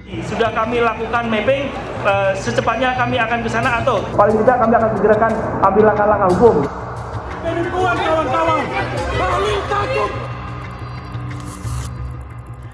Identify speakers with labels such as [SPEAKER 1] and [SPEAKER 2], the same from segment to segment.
[SPEAKER 1] Sudah kami lakukan mapping, secepatnya kami akan ke sana atau paling tidak kami akan segerakan ambil langkah-langkah hukum.
[SPEAKER 2] Penipuan kawan-kawan, paling takut.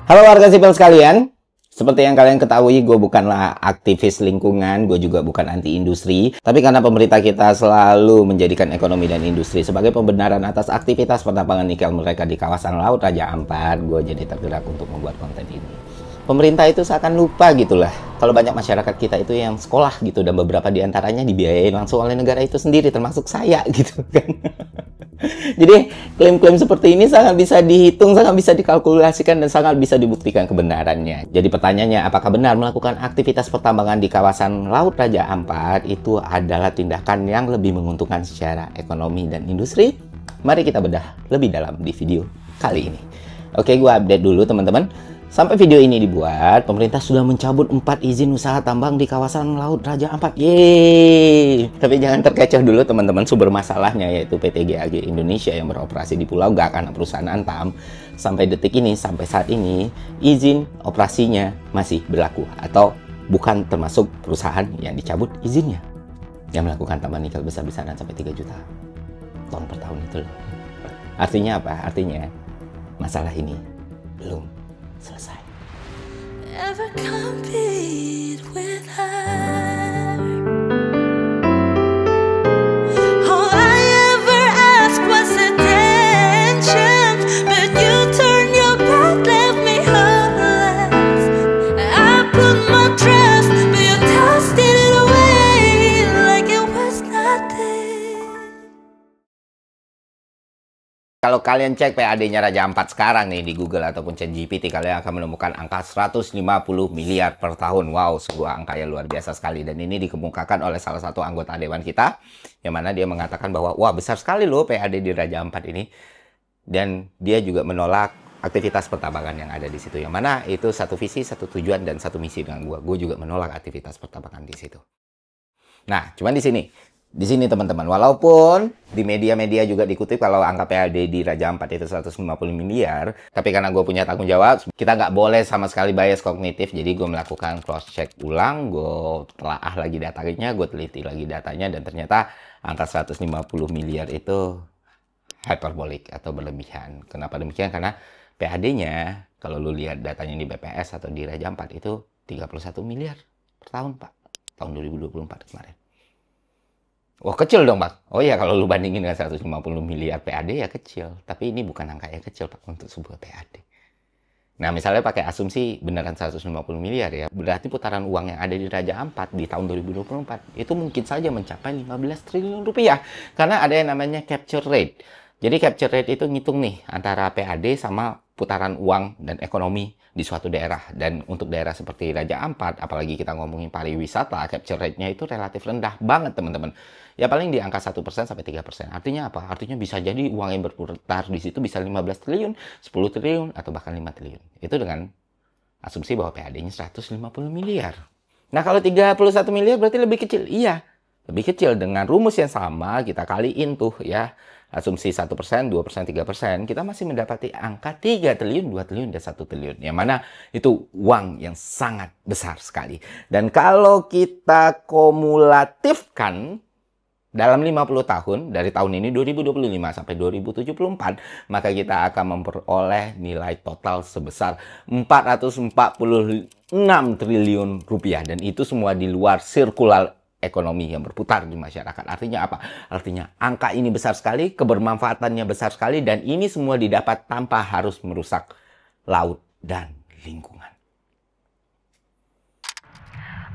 [SPEAKER 3] Halo warga sipil sekalian, seperti yang kalian ketahui, gue bukanlah aktivis lingkungan, gue juga bukan anti industri. Tapi karena pemerintah kita selalu menjadikan ekonomi dan industri sebagai pembenaran atas aktivitas penambangan nikel mereka di kawasan Laut Raja Ampat, gue jadi tergerak untuk membuat konten ini. Pemerintah itu seakan lupa gitulah, kalau banyak masyarakat kita itu yang sekolah gitu, dan beberapa diantaranya dibiayai langsung oleh negara itu sendiri, termasuk saya gitu kan. Jadi klaim-klaim seperti ini sangat bisa dihitung, sangat bisa dikalkulasikan, dan sangat bisa dibuktikan kebenarannya. Jadi pertanyaannya, apakah benar melakukan aktivitas pertambangan di kawasan Laut Raja Ampat itu adalah tindakan yang lebih menguntungkan secara ekonomi dan industri? Mari kita bedah lebih dalam di video kali ini. Oke, gue update dulu teman-teman. Sampai video ini dibuat, pemerintah sudah mencabut 4 izin usaha tambang di kawasan Laut Raja Ampat. Yeay! Tapi jangan terkecoh dulu teman-teman, sumber masalahnya yaitu PT GAG Indonesia yang beroperasi di Pulau Gak karena perusahaan Antam. Sampai detik ini, sampai saat ini, izin operasinya masih berlaku atau bukan termasuk perusahaan yang dicabut izinnya. Yang melakukan tambang nikel besar-besaran sampai 3 juta ton per tahun itu loh. Artinya apa? Artinya masalah ini belum selesai.
[SPEAKER 4] Never compete with her. All I ever asked was attention, but you turned your back, left me hopeless. I put my trust, but you tossed it away like it was nothing.
[SPEAKER 3] Kalau kalian cek PAD-nya Raja Ampat sekarang nih di Google ataupun ChatGPT, kalian akan menemukan angka 150 miliar per tahun. Wow, sebuah angka yang luar biasa sekali. Dan ini dikemukakan oleh salah satu anggota dewan kita, yang mana dia mengatakan bahwa, wah besar sekali loh PAD di Raja Ampat ini. Dan dia juga menolak aktivitas pertambangan yang ada di situ. Yang mana itu satu visi, satu tujuan, dan satu misi dengan gua. Gue juga menolak aktivitas pertambangan di situ. Nah, cuman di sini teman-teman, walaupun di media-media juga dikutip kalau angka PAD di Raja Ampat itu 150 miliar, tapi karena gue punya tanggung jawab, kita nggak boleh sama sekali bias kognitif. Jadi gue melakukan cross-check ulang, gue telaah lagi datanya, gue teliti lagi datanya, dan ternyata angka 150 miliar itu hyperbolik atau berlebihan. Kenapa demikian? Karena PAD-nya, kalau lu lihat datanya di BPS atau di Raja Ampat itu 31 miliar per tahun, Pak. Tahun 2024 kemarin. Wah, kecil dong, Pak. Oh ya, kalau lu bandingin dengan 150 miliar PAD ya kecil. Tapi ini bukan angka yang kecil, Pak, untuk sebuah PAD. Nah, misalnya pakai asumsi beneran 150 miliar ya, berarti putaran uang yang ada di Raja Ampat di tahun 2024 itu mungkin saja mencapai 15 triliun rupiah. Karena ada yang namanya capture rate. Jadi capture rate itu ngitung nih antara PAD sama putaran uang dan ekonomi di suatu daerah. Dan untuk daerah seperti Raja Ampat, apalagi kita ngomongin pariwisata, capture rate-nya itu relatif rendah banget, teman-teman. Ya paling di angka 1% sampai 3%. Artinya apa? Artinya bisa jadi uang yang berputar di situ bisa 15 triliun, 10 triliun, atau bahkan 5 triliun. Itu dengan asumsi bahwa PAD-nya 150 miliar. Nah, kalau 31 miliar berarti lebih kecil. Iya, lebih kecil. Dengan rumus yang sama, kita kaliin tuh ya. Asumsi 1%, 2%, 3%, kita masih mendapati angka 3 triliun, 2 triliun, dan 1 triliun. Yang mana itu uang yang sangat besar sekali. Dan kalau kita kumulatifkan dalam 50 tahun, dari tahun ini 2025 sampai 2074, maka kita akan memperoleh nilai total sebesar 446 triliun rupiah. Dan itu semua di luar sirkular ekonomi yang berputar di masyarakat. Artinya apa? Artinya angka ini besar sekali, kebermanfaatannya besar sekali, dan ini semua didapat tanpa harus merusak laut dan lingkungan.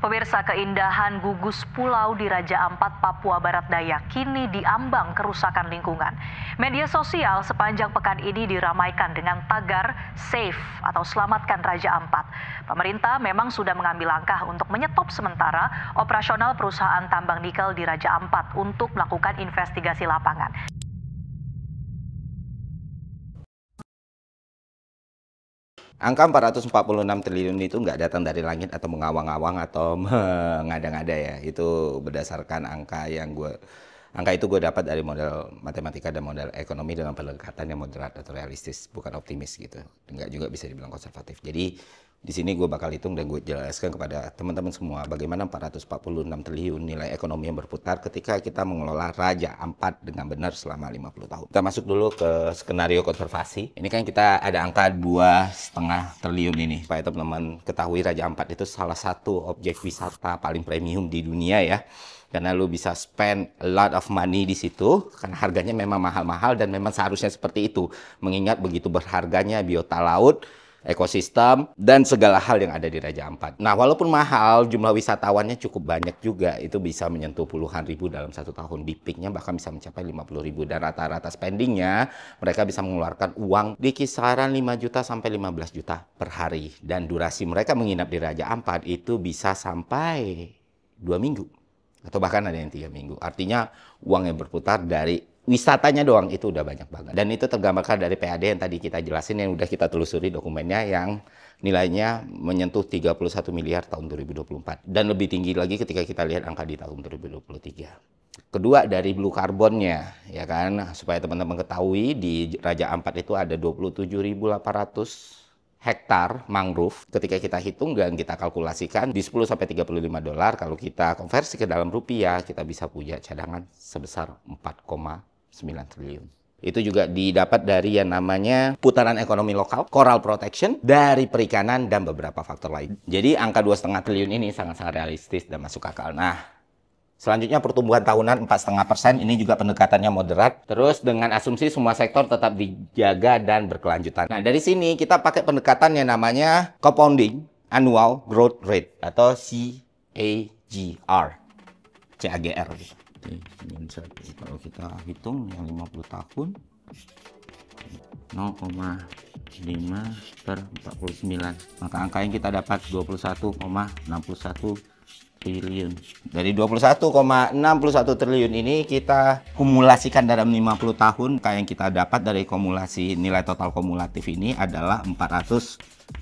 [SPEAKER 5] Pemirsa, keindahan gugus pulau di Raja Ampat, Papua Barat Daya kini diambang kerusakan lingkungan. Media sosial sepanjang pekan ini diramaikan dengan tagar Save atau Selamatkan Raja Ampat. Pemerintah memang sudah mengambil langkah untuk menyetop sementara operasional perusahaan tambang nikel di Raja Ampat untuk melakukan investigasi lapangan.
[SPEAKER 3] Angka 446 triliun itu nggak datang dari langit atau mengawang-awang atau mengada-ngada ya. Itu berdasarkan angka itu gue dapat dari model matematika dan model ekonomi dengan pendekatan yang moderat atau realistis, bukan optimis gitu. Nggak juga bisa dibilang konservatif. Jadi Di sini gue bakal hitung dan gue jelaskan kepada teman-teman semua bagaimana 446 triliun nilai ekonomi yang berputar ketika kita mengelola Raja Ampat dengan benar selama 50 tahun. Kita masuk dulu ke skenario konservasi. Ini kan kita ada angka 2,5 triliun ini. Supaya teman-teman ketahui Raja Ampat itu salah satu objek wisata paling premium di dunia ya. Karena lu bisa spend a lot of money di situ, karena harganya memang mahal-mahal dan memang seharusnya seperti itu. Mengingat begitu berharganya biota laut, ekosistem, dan segala hal yang ada di Raja Ampat. Nah, walaupun mahal, jumlah wisatawannya cukup banyak juga. Itu bisa menyentuh puluhan ribu dalam 1 tahun. Di peaknya bahkan bisa mencapai 50 ribu. Dan rata-rata spendingnya, mereka bisa mengeluarkan uang di kisaran 5 juta sampai 15 juta per hari. Dan durasi mereka menginap di Raja Ampat itu bisa sampai 2 minggu. Atau bahkan ada yang 3 minggu. Artinya, uang yang berputar dari wisatanya doang itu udah banyak banget. Dan itu tergambarkan dari PAD yang tadi kita jelasin, yang udah kita telusuri dokumennya, yang nilainya menyentuh 31 miliar tahun 2024. Dan lebih tinggi lagi ketika kita lihat angka di tahun 2023. Kedua, dari blue carbonnya, ya kan, supaya teman-teman ketahui di Raja Ampat itu ada 27.800 hektar mangrove. Ketika kita hitung dan kita kalkulasikan di 10 sampai 35 dolar, kalau kita konversi ke dalam rupiah, kita bisa punya cadangan sebesar 4,9 triliun. Itu juga didapat dari yang namanya putaran ekonomi lokal, coral protection, dari perikanan, dan beberapa faktor lain. Jadi angka 2,5 triliun ini sangat-sangat realistis dan masuk akal. Nah, selanjutnya pertumbuhan tahunan 4,5%, ini juga pendekatannya moderat. Terus dengan asumsi semua sektor tetap dijaga dan berkelanjutan. Nah, dari sini kita pakai pendekatan yang namanya compounding annual growth rate atau CAGR. CAGR gitu. Kalau kita hitung yang 50 tahun 0,5 per 49. Maka angka yang kita dapat 21,61 triliun. Dari 21,61 triliun ini kita kumulasikan dalam 50 tahun. Kayak yang kita dapat dari kumulasi nilai total kumulatif ini adalah 446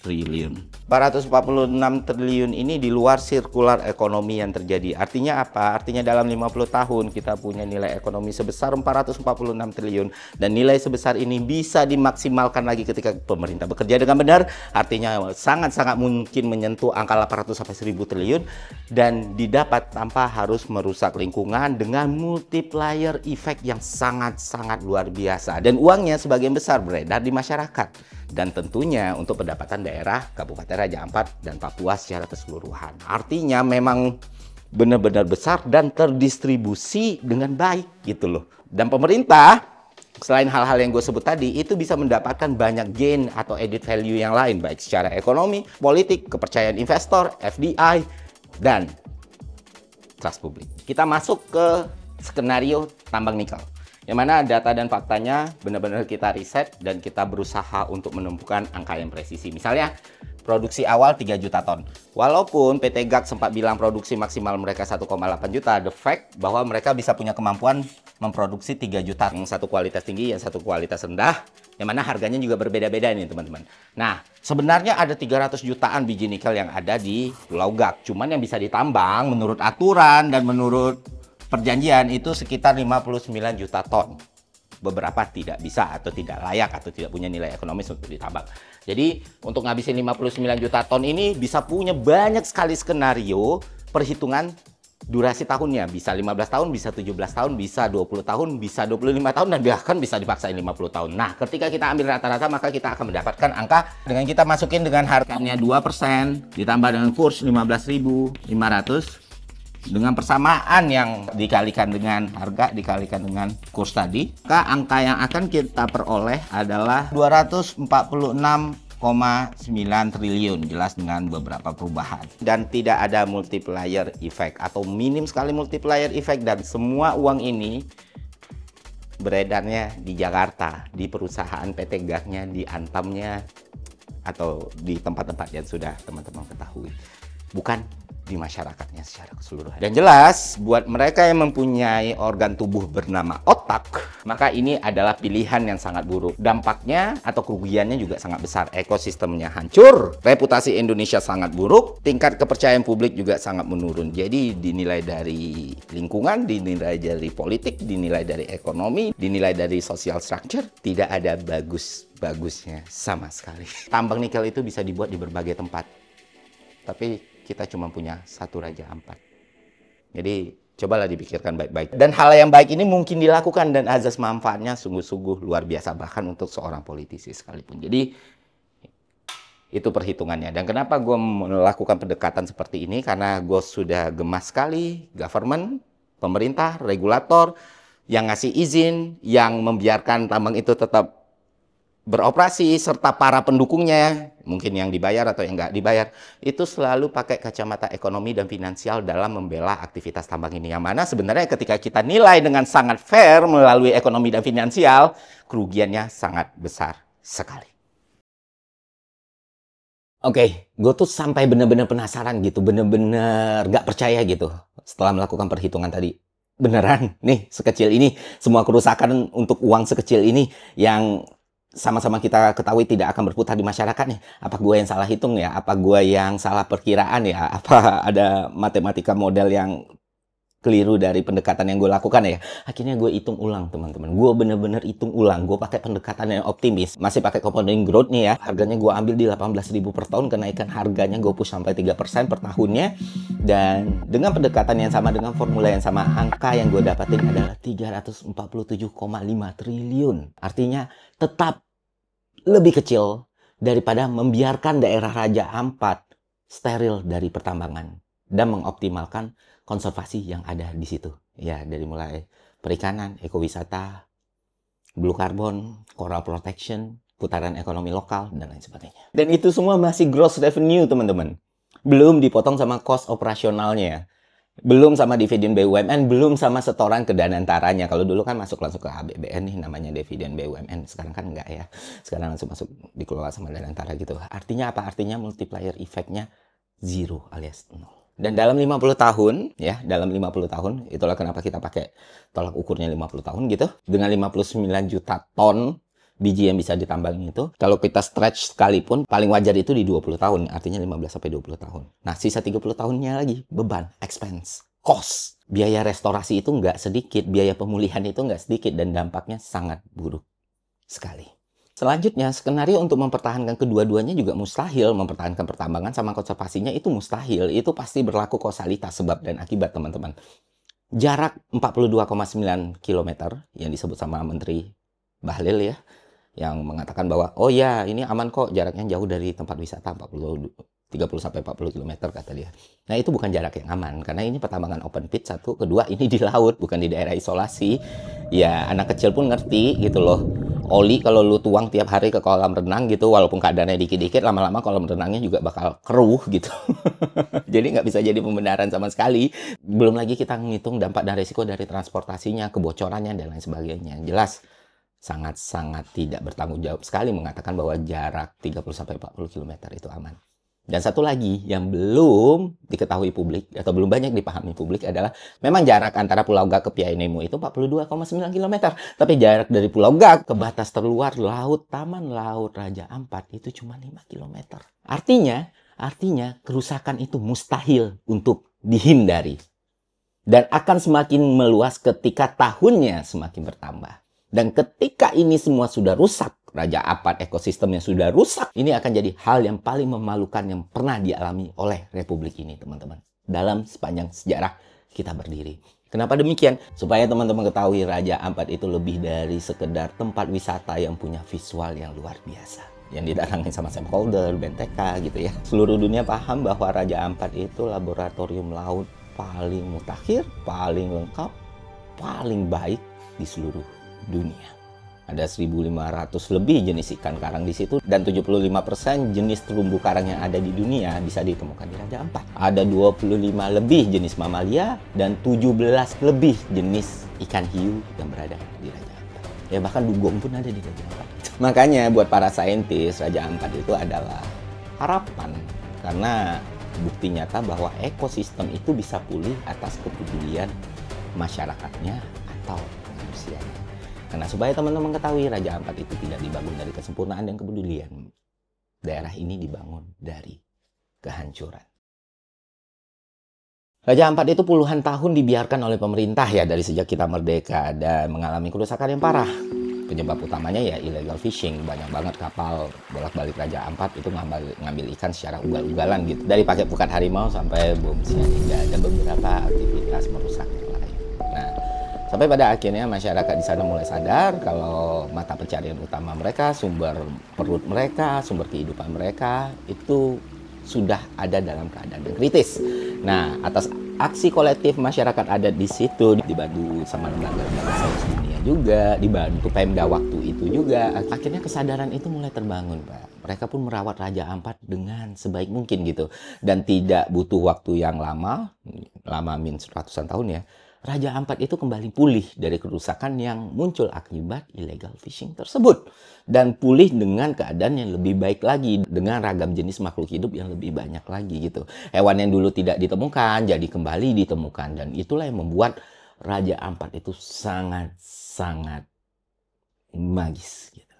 [SPEAKER 3] triliun. 446 triliun ini di luar sirkular ekonomi yang terjadi. Artinya apa? Artinya dalam 50 tahun kita punya nilai ekonomi sebesar 446 triliun. Dan nilai sebesar ini bisa dimaksimalkan lagi ketika pemerintah bekerja dengan benar. Artinya sangat-sangat mungkin menyentuh angka 800 sampai 1000 triliun. Dan didapat tanpa harus merusak lingkungan dengan multiplier effect yang sangat-sangat luar biasa. Dan uangnya sebagian besar beredar di masyarakat. Dan tentunya untuk pendapatan daerah Kabupaten Raja Ampat dan Papua secara keseluruhan. Artinya memang benar-benar besar dan terdistribusi dengan baik gitu loh. Dan pemerintah, selain hal-hal yang gue sebut tadi, itu bisa mendapatkan banyak gain atau added value yang lain. Baik secara ekonomi, politik, kepercayaan investor, FDI, dan trust publik. Kita masuk ke skenario tambang nikel. Yang mana data dan faktanya benar-benar kita riset dan kita berusaha untuk menemukan angka yang presisi. Misalnya, produksi awal 3 juta ton. Walaupun PT GAC sempat bilang produksi maksimal mereka 1,8 juta, the fact bahwa mereka bisa punya kemampuan memproduksi 3 juta. Yang satu kualitas tinggi, yang satu kualitas rendah. Yang mana harganya juga berbeda-beda nih teman-teman. Nah, sebenarnya ada 300 jutaan biji nikel yang ada di Pulau GAC. Cuman yang bisa ditambang menurut aturan dan menurut perjanjian itu sekitar 59 juta ton. Beberapa tidak bisa atau tidak layak atau tidak punya nilai ekonomis untuk ditambang. Jadi untuk ngabisin 59 juta ton ini bisa punya banyak sekali skenario perhitungan durasi tahunnya. Bisa 15 tahun, bisa 17 tahun, bisa 20 tahun, bisa 25 tahun, dan bahkan bisa dipaksain 50 tahun. Nah, ketika kita ambil rata-rata maka kita akan mendapatkan angka dengan kita masukin dengan harganya 2% ditambah dengan kurs 15.500 dengan persamaan yang dikalikan dengan harga dikalikan dengan kurs tadi, maka angka yang akan kita peroleh adalah 246,9 triliun, jelas dengan beberapa perubahan. Dan tidak ada multiplier effect atau minim sekali multiplier effect, dan semua uang ini beredarnya di Jakarta, di perusahaan PT GAC-nya, di Antamnya, atau di tempat-tempat yang sudah teman-teman ketahui. Bukan di masyarakatnya secara keseluruhan. Dan jelas, buat mereka yang mempunyai organ tubuh bernama otak, maka ini adalah pilihan yang sangat buruk. Dampaknya atau kerugiannya juga sangat besar. Ekosistemnya hancur, reputasi Indonesia sangat buruk, tingkat kepercayaan publik juga sangat menurun. Jadi dinilai dari lingkungan, dinilai dari politik, dinilai dari ekonomi, dinilai dari social structure, tidak ada bagusnya sama sekali. Tambang nikel itu bisa dibuat di berbagai tempat, tapi kita cuma punya satu Raja Ampat. Jadi cobalah dipikirkan baik-baik. Dan hal yang baik ini mungkin dilakukan dan azas manfaatnya sungguh-sungguh luar biasa, bahkan untuk seorang politisi sekalipun. Jadi itu perhitungannya. Dan kenapa gue melakukan pendekatan seperti ini? Karena gue sudah gemas sekali government, pemerintah, regulator yang ngasih izin, yang membiarkan tambang itu tetap beroperasi, serta para pendukungnya, mungkin yang dibayar atau yang nggak dibayar, itu selalu pakai kacamata ekonomi dan finansial dalam membela aktivitas tambang ini. Yang mana sebenarnya ketika kita nilai dengan sangat fair melalui ekonomi dan finansial, kerugiannya sangat besar sekali. Oke, gue tuh sampai bener-bener penasaran gitu, bener-bener nggak percaya gitu setelah melakukan perhitungan tadi. Beneran nih, sekecil ini, semua kerusakan untuk uang sekecil ini yang sama-sama kita ketahui tidak akan berputar di masyarakat nih. Apa gue yang salah hitung ya? Apa gue yang salah perkiraan ya? Apa ada matematika model yang keliru dari pendekatan yang gue lakukan ya? Akhirnya gue hitung ulang, teman-teman. Gue bener-bener hitung ulang. Gue pakai pendekatan yang optimis. Masih pakai compounding growth nih ya. Harganya gue ambil di 18.000 per tahun. Kenaikan harganya gue push sampai 3% per tahunnya. Dan dengan pendekatan yang sama, dengan formula yang sama, angka yang gue dapatin adalah 347,5 triliun. Artinya tetap lebih kecil daripada membiarkan daerah Raja Ampat steril dari pertambangan dan mengoptimalkan konservasi yang ada di situ. Ya, dari mulai perikanan, ekowisata, blue carbon, coral protection, putaran ekonomi lokal, dan lain sebagainya. Dan itu semua masih gross revenue, teman-teman. Belum dipotong sama cost operasionalnya. Belum sama dividen BUMN, belum sama setoran ke Danantaranya. Kalau dulu kan masuk langsung ke APBN nih namanya dividen BUMN. Sekarang kan enggak ya. Sekarang langsung masuk dikelola sama Danantara gitu. Artinya apa? Artinya multiplier efeknya zero alias 0. Dan dalam 50 tahun, ya, dalam 50 tahun, itulah kenapa kita pakai tolak ukurnya 50 tahun gitu. Dengan 59 juta ton biji yang bisa ditambang itu, kalau kita stretch sekalipun, paling wajar itu di 20 tahun, artinya 15-20 tahun. Nah, sisa 30 tahunnya lagi, beban, expense, cost. Biaya restorasi itu nggak sedikit, biaya pemulihan itu nggak sedikit, dan dampaknya sangat buruk sekali. Selanjutnya, skenario untuk mempertahankan kedua-duanya juga mustahil. Mempertahankan pertambangan sama konservasinya itu mustahil. Itu pasti berlaku kausalitas sebab dan akibat, teman-teman. Jarak 42,9 km yang disebut sama Menteri Bahlil ya, yang mengatakan bahwa, oh ya, ini aman kok, jaraknya jauh dari tempat wisata, 30-40 km kata dia. Nah, itu bukan jarak yang aman, karena ini pertambangan open pit, satu. Kedua, ini di laut, bukan di daerah isolasi. Ya, anak kecil pun ngerti gitu loh. Oli kalau lu tuang tiap hari ke kolam renang gitu, walaupun keadaannya dikit-dikit, lama-lama kolam renangnya juga bakal keruh gitu. Jadi nggak bisa jadi pembenaran sama sekali. Belum lagi kita ngitung dampak dan risiko dari transportasinya, kebocorannya, dan lain sebagainya. Jelas sangat-sangat tidak bertanggung jawab sekali mengatakan bahwa jarak 30-40 km itu aman. Dan satu lagi yang belum diketahui publik atau belum banyak dipahami publik adalah memang jarak antara Pulau Gak ke Piainemu itu 42,9 km. Tapi jarak dari Pulau Gak ke batas terluar laut, Taman Laut Raja Ampat itu cuma 5 km. Artinya kerusakan itu mustahil untuk dihindari. Dan akan semakin meluas ketika tahunnya semakin bertambah. Dan ketika ini semua sudah rusak, Raja Ampat ekosistemnya sudah rusak, ini akan jadi hal yang paling memalukan yang pernah dialami oleh Republik ini, teman-teman. Dalam sepanjang sejarah kita berdiri. Kenapa demikian? Supaya teman-teman ketahui Raja Ampat itu lebih dari sekedar tempat wisata yang punya visual yang luar biasa. Yang didatangi sama stakeholder, BNTK gitu ya. Seluruh dunia paham bahwa Raja Ampat itu laboratorium laut paling mutakhir, paling lengkap, paling baik di seluruh dunia. Ada 1.500 lebih jenis ikan karang di situ dan 75% jenis terumbu karang yang ada di dunia bisa ditemukan di Raja Ampat. Ada 25 lebih jenis mamalia dan 17 lebih jenis ikan hiu yang berada di Raja Ampat. Ya bahkan dugong pun ada di Raja Ampat. Makanya buat para saintis, Raja Ampat itu adalah harapan karena bukti nyata bahwa ekosistem itu bisa pulih atas kepedulian masyarakatnya atau manusianya. Karena supaya teman-teman ketahui, Raja Ampat itu tidak dibangun dari kesempurnaan dan kepedulian. Daerah ini dibangun dari kehancuran. Raja Ampat itu puluhan tahun dibiarkan oleh pemerintah ya dari sejak kita merdeka dan mengalami kerusakan yang parah. Penyebab utamanya ya illegal fishing. Banyak banget kapal bolak-balik Raja Ampat itu ngambil ikan secara ugal-ugalan gitu. Dari pakai pukat harimau sampai bom sianida. Ada beberapa aktivitas merusak yang lain. Nah, sampai pada akhirnya masyarakat di sana mulai sadar kalau mata pencarian utama mereka, sumber perut mereka, sumber kehidupan mereka itu sudah ada dalam keadaan yang kritis. Nah, atas aksi kolektif masyarakat adat di situ, dibantu sama lembaga-lembaga sains dunia juga, dibantu Pemda waktu itu juga, akhirnya kesadaran itu mulai terbangun, Pak. Mereka pun merawat Raja Ampat dengan sebaik mungkin gitu. Dan tidak butuh waktu yang lama ratusan tahun ya, Raja Ampat itu kembali pulih dari kerusakan yang muncul akibat illegal fishing tersebut. Dan pulih dengan keadaan yang lebih baik lagi. Dengan ragam jenis makhluk hidup yang lebih banyak lagi gitu. Hewan yang dulu tidak ditemukan, jadi kembali ditemukan. Dan itulah yang membuat Raja Ampat itu sangat-sangat magis gitu.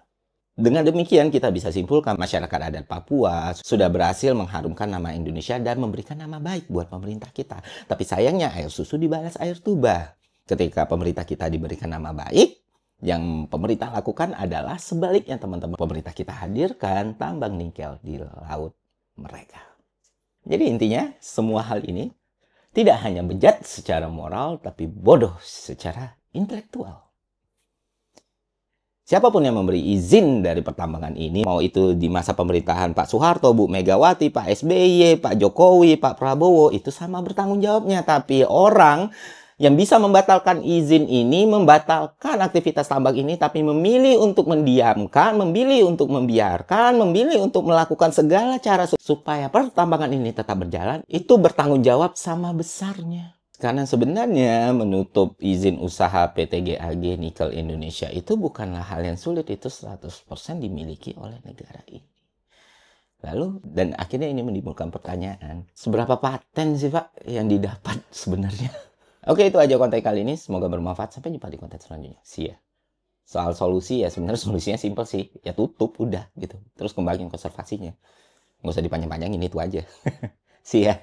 [SPEAKER 3] Dengan demikian kita bisa simpulkan masyarakat adat Papua sudah berhasil mengharumkan nama Indonesia dan memberikan nama baik buat pemerintah kita. Tapi sayangnya air susu dibalas air tuba. Ketika pemerintah kita diberikan nama baik, yang pemerintah lakukan adalah sebaliknya teman-teman. Pemerintah kita hadirkan tambang nikel di laut mereka. Jadi intinya semua hal ini tidak hanya bejat secara moral, tapi bodoh secara intelektual. Siapapun yang memberi izin dari pertambangan ini, mau itu di masa pemerintahan Pak Soeharto, Bu Megawati, Pak SBY, Pak Jokowi, Pak Prabowo, itu sama bertanggung jawabnya. Tapi orang yang bisa membatalkan izin ini, membatalkan aktivitas tambang ini, tapi memilih untuk mendiamkan, memilih untuk membiarkan, memilih untuk melakukan segala cara supaya pertambangan ini tetap berjalan, itu bertanggung jawab sama besarnya. Karena sebenarnya menutup izin usaha PT GAG Nikel Indonesia itu bukanlah hal yang sulit, itu 100% dimiliki oleh negara ini. Lalu, dan akhirnya ini menimbulkan pertanyaan, seberapa paten sih Pak yang didapat sebenarnya? Oke, itu aja konten kali ini, semoga bermanfaat. Sampai jumpa di konten selanjutnya. See ya. Soal solusi ya sebenarnya solusinya simpel sih, ya tutup udah gitu. Terus kembangin konservasinya. Nggak usah dipanjang-panjangin, itu aja. See ya.